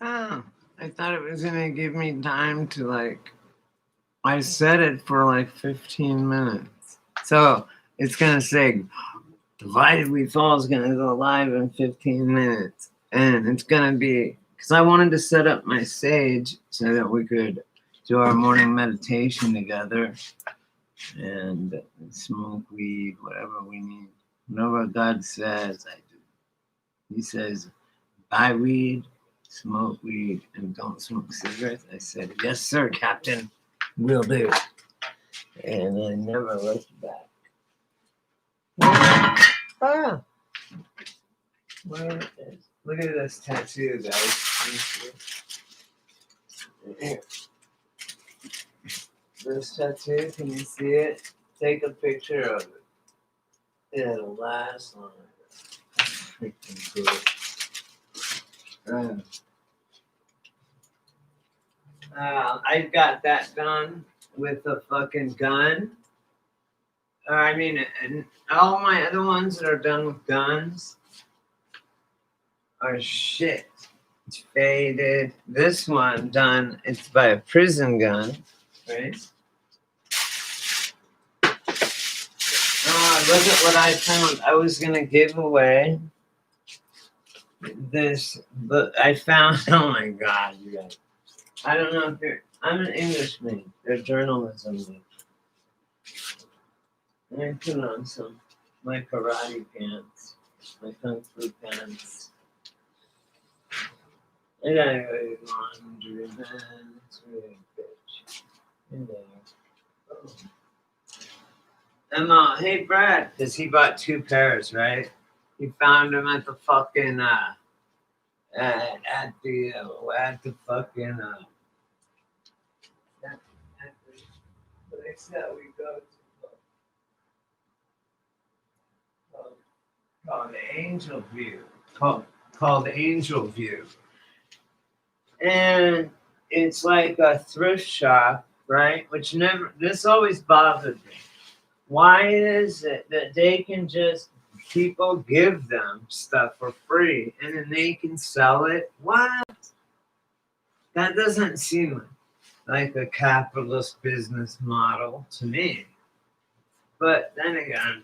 Oh, I thought it was gonna give me time to like. I set it for like 15 minutes, so it's gonna say Divided We Fall is gonna go live in 15 minutes, and it's gonna be because I wanted to set up my sage so that we could do our morning meditation together and smoke weed, whatever we need, whatever God says. I do. He says, buy weed, smoke weed, and don't smoke cigarettes. I said, yes, sir, Captain. Will do. And I never looked back. Ah, where is? Look at this tattoo, guys. Here. This tattoo, can you see it? Take a picture of it. It'll last long. Freaking cool. I got that done with a fucking gun. I mean, and all my other ones that are done with guns are shit. It's faded. This one done, it's by a prison gun, right? Look at what I found. I was gonna give away this book. I found, oh my God, you guys. I don't know if you're, I'm an Englishman. They're journalism. And I put on my karate pants, my kung fu pants. I gotta go to laundry, man. It's really a bitch. In there. Oh. Hey Brad, because he bought 2 pairs, right? He found them at the fucking at the fucking at the place that we go to called Angel View. Called Angel View. And it's like a thrift shop, right? Which this always bothered me. Why is it that they can just, people give them stuff for free and then they can sell it? What? That doesn't seem like a capitalist business model to me. But then again,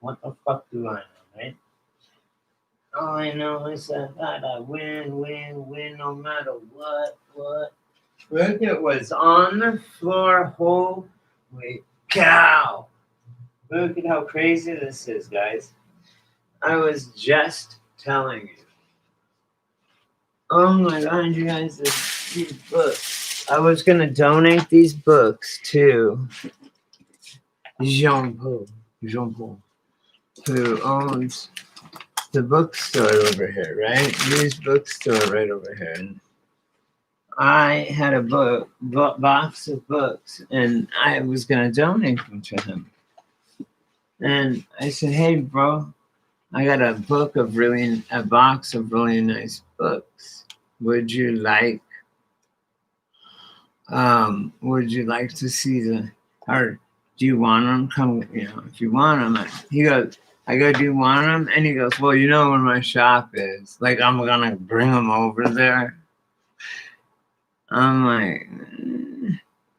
what the fuck do I know, right? All I know is that I win, no matter what. Look, it was on the floor. Holy cow. Look at how crazy this is, guys. I was just telling you. Oh my God, you guys, these books. I was going to donate these books to Jean-Paul, who owns the bookstore over here, right? This bookstore right over here. And I had a box of books, and I was going to donate them to him. And I said, hey, bro, I got a box of really nice books. Would you like to see or do you want them? Come, if you want them. I go, do you want them? And he goes, well, you know where my shop is. Like, I'm going to bring them over there. I'm like,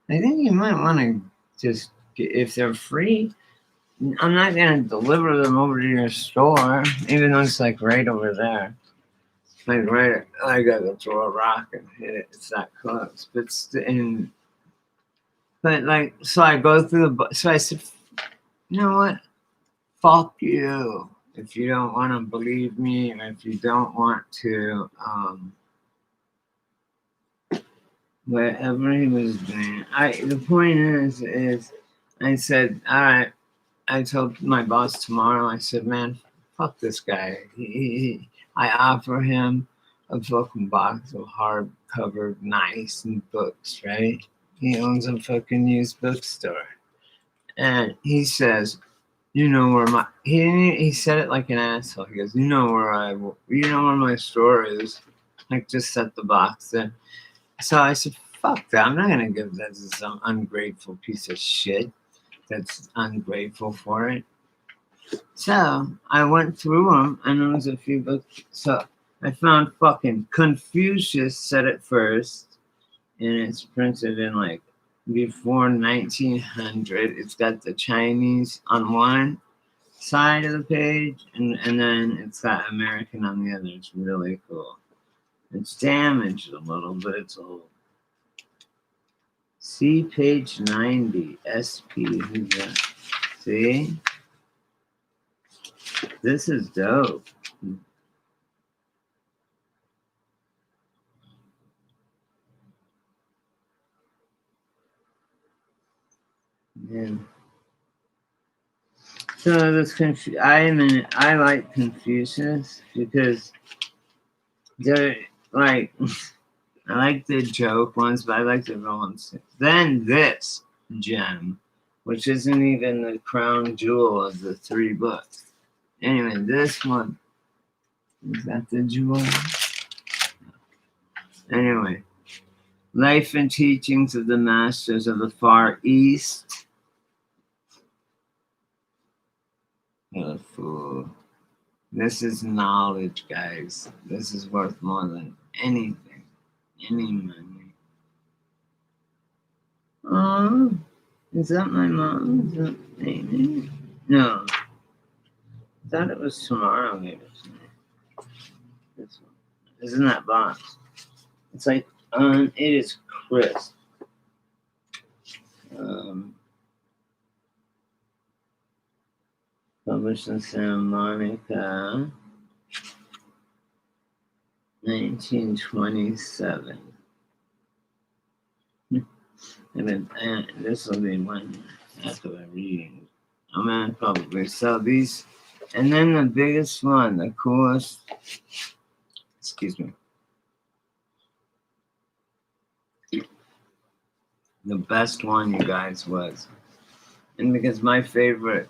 I think you might want to just, if they're free, I'm not going to deliver them over to your store, even though it's like right over there. Like right, I got to throw a rock and hit it. It's that close. But like, so I go through so I said, you know what? Fuck you. If you don't want to believe me, or if you don't want to, whatever he was doing. The point is I said, all right. I told my boss tomorrow, I said, man, fuck this guy. I offer him a fucking box of hardcover nice books, right? He owns a fucking used bookstore. And he says, you know where he said it like an asshole. He goes, you know where my store is. Like, just set the box there. So I said, fuck that. I'm not going to give that to some ungrateful piece of shit that's ungrateful for it. So I went through them, and there was a few books. So I found fucking Confucius said it first, and it's printed in like before 1900. It's got the Chinese on one side of the page, and then it's got American on the other. It's really cool. It's damaged a little, but it's old. See page 90, SP. Who's that? See? This is dope. Yeah. So this I like Confucius because they're like I like the joke ones, but I like the real ones too. Then this gem, which isn't even the crown jewel of the three books. Anyway, this one is that the jewel. Anyway, Life and Teachings of the Masters of the Far East. Oh, fool. This is knowledge, guys. This is worth more than anything, any money. Oh, is that my mom? Is that Amy? No. I thought it was tomorrow, maybe. This one. Isn't that box? It's like, it is crisp. Published in Santa Monica, 1927. And then this will be one after my reading. I'm gonna probably sell these. And then the biggest one, the coolest, excuse me. The best one, you guys, was, and because my favorite,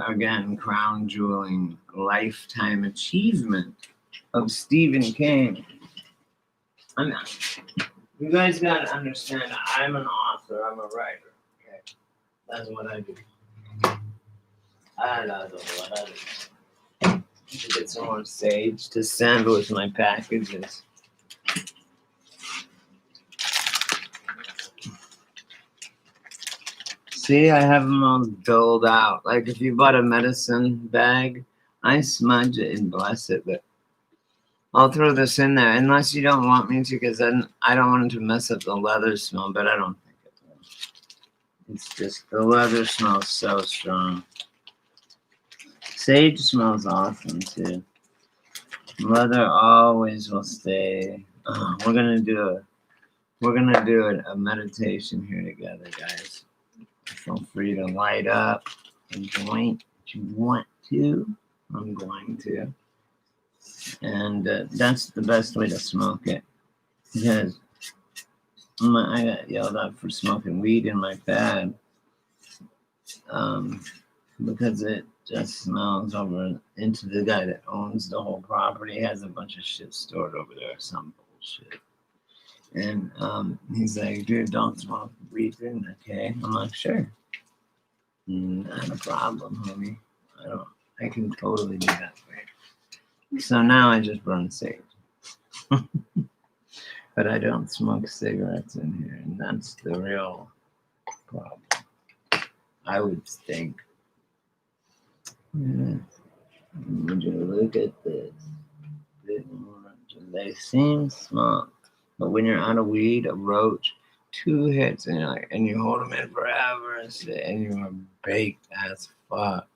again, crown jeweling lifetime achievement of Stephen King. You guys gotta understand, I'm an author, I'm a writer. Okay, that's what I do. I don't know what I do. To get some more sage to send with my packages. See, I have them all doled out. Like if you bought a medicine bag, I smudge it and bless it, but I'll throw this in there unless you don't want me to, because then I don't want it to mess up the leather smell, but I don't think it will. It's just the leather smells so strong. Sage smells awesome too. Leather always will stay. We're gonna do a meditation here together, guys. Feel free to light up and joint if you want to. I'm going to. And that's the best way to smoke it. Because I got yelled at for smoking weed in my bed. Because it just smells over into the guy that owns the whole property. He has a bunch of shit stored over there, some bullshit. And he's like, dude, don't smoke weed. Okay. I'm like, sure. Not a problem, homie. I can totally do that for you. So now I just burn sage. But I don't smoke cigarettes in here, and that's the real problem. I would think. Yeah. Would you look at this? They seem small, but when you're out of weed, a roach, 2 hits, and you hold them in forever and you are baked as fuck.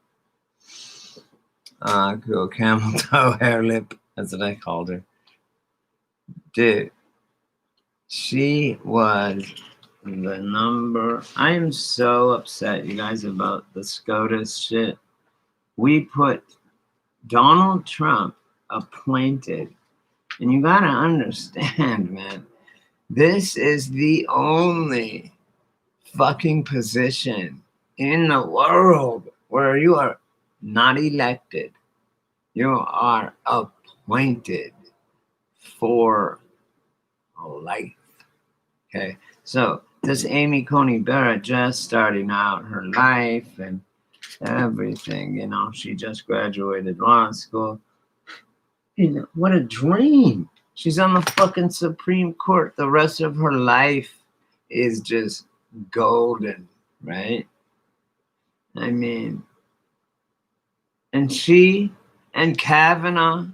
Cool. Camel toe hair lip. That's what I called her. Dude, she was the number. I am so upset, you guys, about the SCOTUS shit. We put Donald Trump appointed, and you gotta understand, man, this is the only fucking position in the world where you are not elected. You are appointed for life. Okay, so this Amy Coney Barrett just starting out her life and everything, she just graduated law school. You know, what a dream. She's on the fucking Supreme Court. The rest of her life is just golden, right? I mean, and she and Kavanaugh,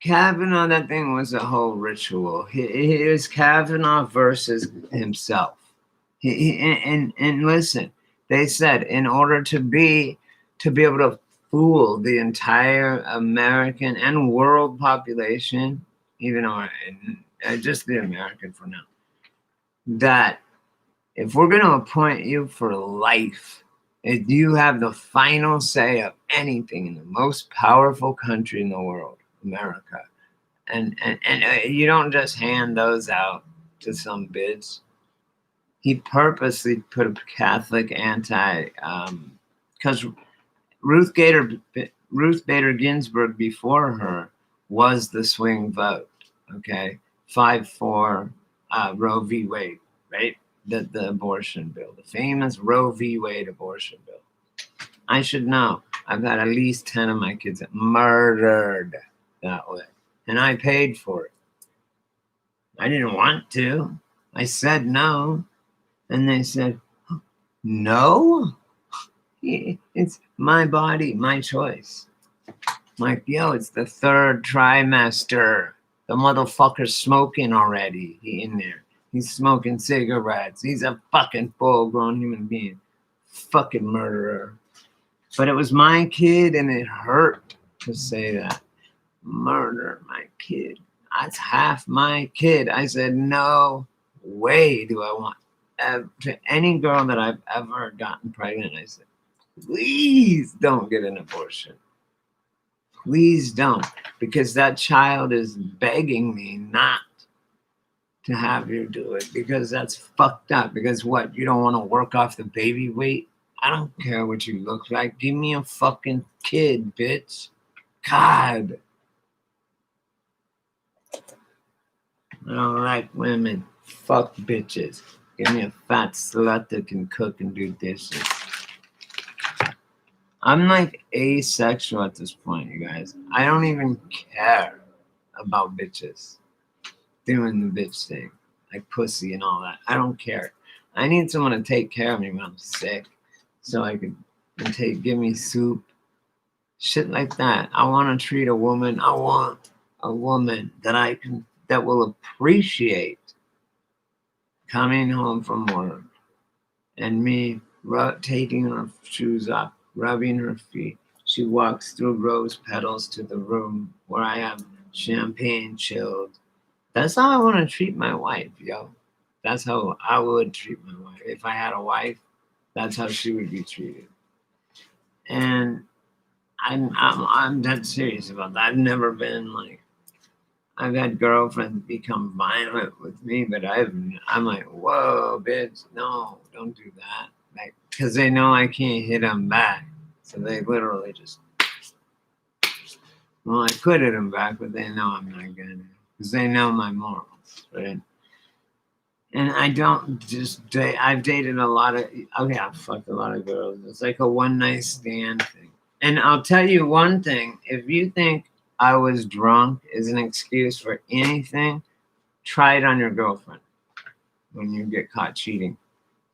that thing was a whole ritual. He was Kavanaugh versus himself. And listen, they said in order to be able to fool the entire American and world population, even or just the American for now, that if we're going to appoint you for life, if you have the final say of anything in the most powerful country in the world, America, and you don't just hand those out to some bitch. He purposely put a Catholic because Ruth Bader Ginsburg before her was the swing vote. Okay, 5-4 Roe v. Wade, right? The abortion bill, the famous Roe v. Wade abortion bill. I should know. I've had at least 10 of my kids murdered that way. And I paid for it. I didn't want to. I said no. And they said, no? It's my body, my choice. I'm like, yo, it's the third trimester. The motherfucker's smoking already. He in there. He's smoking cigarettes. He's a fucking full-grown human being. Fucking murderer. But it was my kid, and it hurt to say that. Murder my kid. That's half my kid. I said, no way do I want to any girl that I've ever gotten pregnant. I said, please don't get an abortion. Please don't. Because that child is begging me not to have you do it. Because that's fucked up. Because what? You don't want to work off the baby weight? I don't care what you look like. Give me a fucking kid, bitch. God. I don't like women. Fuck bitches. Give me a fat slut that can cook and do dishes. I'm like asexual at this point, you guys. I don't even care about bitches doing the bitch thing, like pussy and all that. I don't care. I need someone to take care of me when I'm sick, so I can give me soup, shit like that. I want to treat a woman. I want a woman that will appreciate coming home from work and me taking her shoes off, rubbing her feet. She walks through rose petals to the room where I have champagne chilled. That's how I want to treat my wife, yo. That's how I would treat my wife. If I had a wife, that's how she would be treated. And I'm dead serious about that. I've never been like, I've had girlfriends become violent with me, but I'm like, whoa, bitch, no, don't do that. Like, because they know I can't hit them back. So they literally just, well, I could hit them back, but they know I'm not going to. Because they know my morals, right? And I don't just date. I've dated a lot of, okay, I've fucked a lot of girls. It's like a one night stand thing. And I'll tell you one thing. If you think I was drunk is an excuse for anything, try it on your girlfriend when you get caught cheating.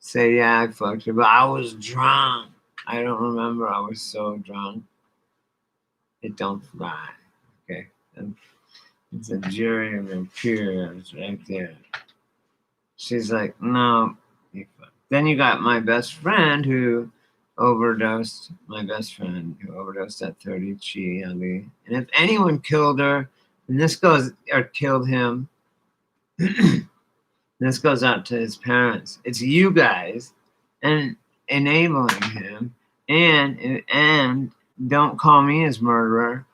Say, yeah, I fucked her, but I was drunk. I don't remember. I was so drunk. It don't fly. Okay? And it's a jury of your peers right there. She's like, no. Then you got my best friend who overdosed. My best friend who overdosed at 30 Chi. And if anyone killed her, and this goes, or killed him, this goes out to his parents. It's you guys and enabling him, and don't call me his murderer.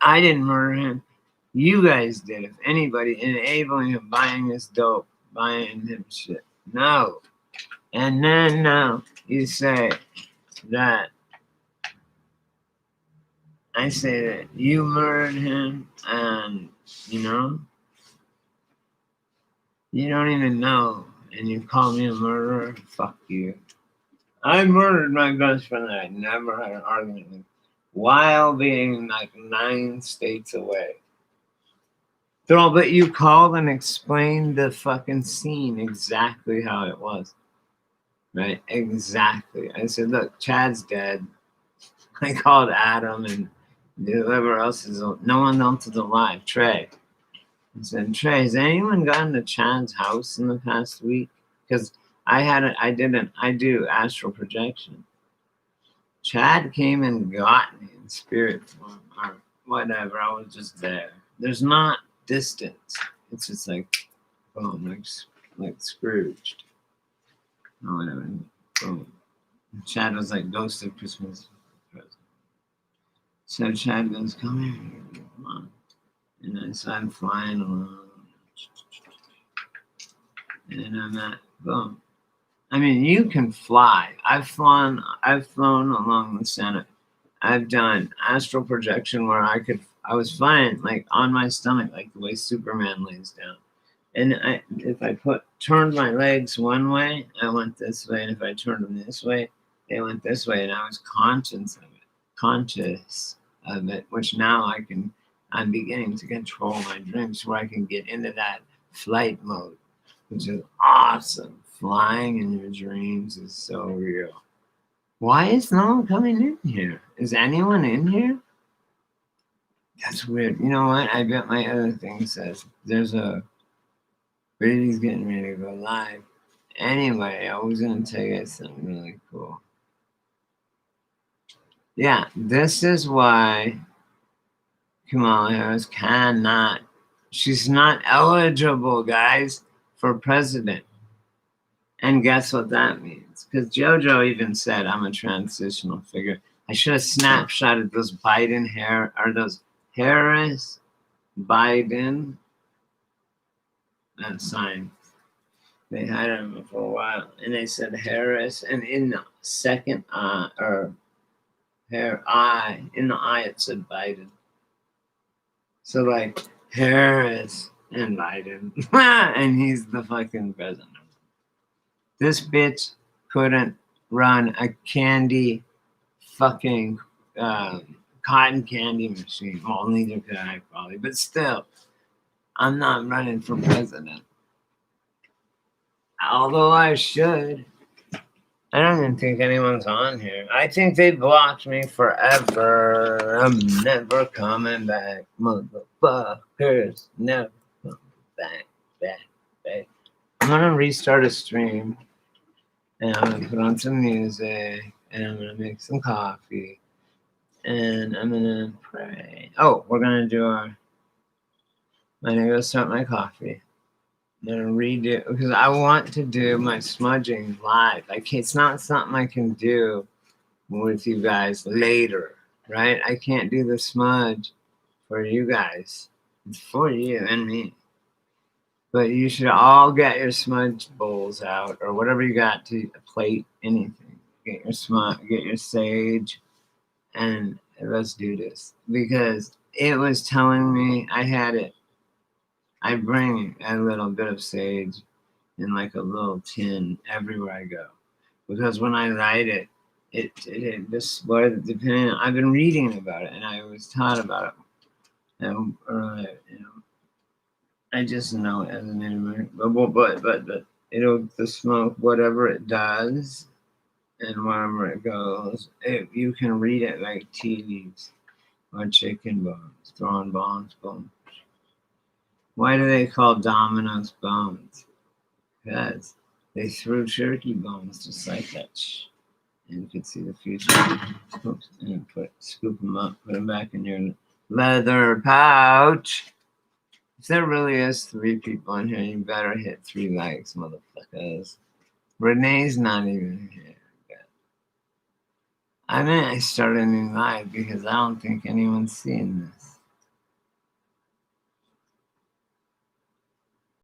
I didn't murder him. You guys did. If anybody, enabling him, buying this dope, buying him shit. No. And then now you say that I say that you murdered him, and you know, you don't even know, and you call me a murderer. Fuck you. I murdered my best friend that I never had an argument with. while being like 9 states away. But you called and explained the fucking scene exactly how it was. Right? Exactly. I said, look, Chad's dead. I called Adam and whoever else is, no one else is alive. Trey. I said, Trey, has anyone gotten to Chad's house in the past week? Because I do astral projection. Chad came and got me in spirit form or whatever. I was just there. There's not distance. It's just like, boom, like Scrooged. Or whatever. Boom. Chad was like Ghost of Christmas present. So Chad goes, come here, come on. And so I'm flying along. And I'm at, boom. I mean, you can fly. I've flown along the Senate. I've done astral projection where I was flying like on my stomach, like the way Superman lays down. And if I turned my legs one way, I went this way. And if I turned them this way, they went this way. And I was conscious of it, which now I'm beginning to control my dreams where I can get into that flight mode, which is awesome. Flying in your dreams is so real. Why is no one coming in here? Is anyone in here? That's weird. You know what? I bet my other thing says there's a Brady's getting ready to go live. Anyway, I was going to tell you guys something really cool. Yeah, this is why Kamala Harris she's not eligible, guys, for president. And guess what that means? Because JoJo even said, I'm a transitional figure. I should have snapshotted those Biden hair, or those Harris, Biden, that sign. They had them for a while, and they said Harris, and in the second or hair eye, in the eye it said Biden. So like Harris and Biden, and he's the fucking president. This bitch couldn't run a candy fucking cotton candy machine. Well, neither could I probably, but still, I'm not running for president. Although I should. I don't even think anyone's on here. I think they blocked me forever. I'm never coming back, motherfuckers. Never coming back. I'm gonna restart a stream, and I'm gonna put on some music, and I'm gonna make some coffee, and I'm gonna pray. Oh, we're gonna do I'm gonna go start my coffee. I'm gonna redo because I want to do my smudging live. It's not something I can do with you guys later, right? I can't do the smudge for you guys. It's for you and me. But you should all get your smudge bowls out or whatever you got to plate anything. Get your get your sage, and let's do this. Because it was telling me I bring a little bit of sage in like a little tin everywhere I go. Because when I light it, depending on, I've been reading about it and I was taught about it. I just know it as an enemy. But the smoke, whatever it does, and wherever it goes, you can read it like tea leaves or chicken bones, throwing bones. Why do they call Domino's bones? Because they threw turkey bones just like that. And you can see the future. Oops, and scoop them up, put them back in your leather pouch. If there really is 3 people in here, you better hit 3 likes, motherfuckers. Renee's not even here. I started a new live because I don't think anyone's seeing this.